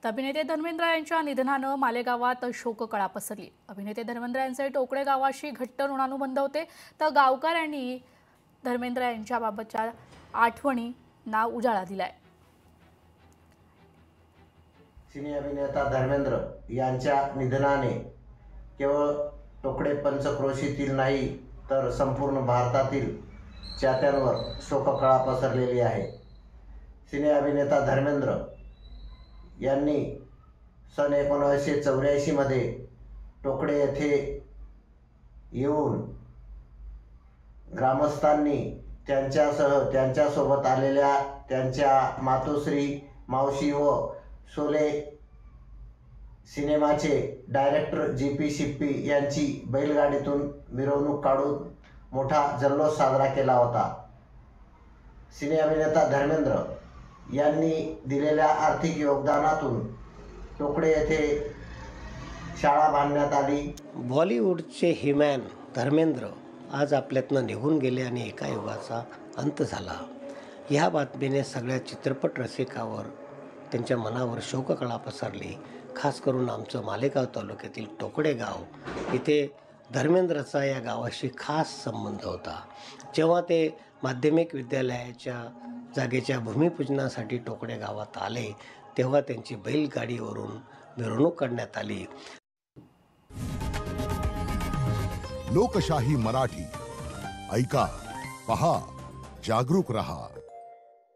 तर अभिनेते धर्मेंद्र यांच्या निधनानं मालेगावात शोककळा पसरली। अभिनेते धर्मेंद्र यांचे टोकडे गावाशी घट्ट ऋणानुबंध होते, तर गावकऱ्यांनी धर्मेंद्र यांच्याबाबतच्या आठवणींना उजाळा दिलाय। सिने अभिनेता धर्मेंद्र यांच्या निधनाने केवळ टोकडे पंचक्रोशीतील नाही तर संपूर्ण भारतातील चाहत्यांवर शोककळा पसरलेली आहे। सिने अभिनेता धर्मेंद्र यांनी सन 1984 मध्ये टोकडे येथे येऊन ग्रामस्थांनी त्यांच्यासह त्यांच्यासोबत आलेल्या त्यांच्या मातोश्री, मावशी व शोले सिनेमाचे डायरेक्टर जी.पी. शिप्पी यांची बैलगाडीतून मिरवणूक काढून मोठा जल्लोष साजरा केला होता। सिने अभिनेता धर्मेंद्र यांनी दिलेल्या आर्थिक योगदानातून टोकडे येथे शाळा बांधण्यात आली। बॉलिवूडचे हिमॅन धर्मेंद्र आज आपल्यातनं निघून गेले आणि एका युगाचा अंत झाला। ह्या बातमीने सगळ्या चित्रपट रसिकावर त्यांच्या मनावर शोककळा पसरली। खास करून आमचं मालेगाव तालुक्यातील टोकडे गाव, इथे धर्मेंद्रचा या गावाशी खास संबंध होता। जेव्हा ते माध्यमिक विद्यालयाच्या जागेच्या भूमिपूजनासाठी टोकडे गावात आले तेव्हा त्यांची बैलगाडीवरून मिरवणूक काढण्यात आली। लोकशाही मराठी ऐका, पहा, जागरूक रहा।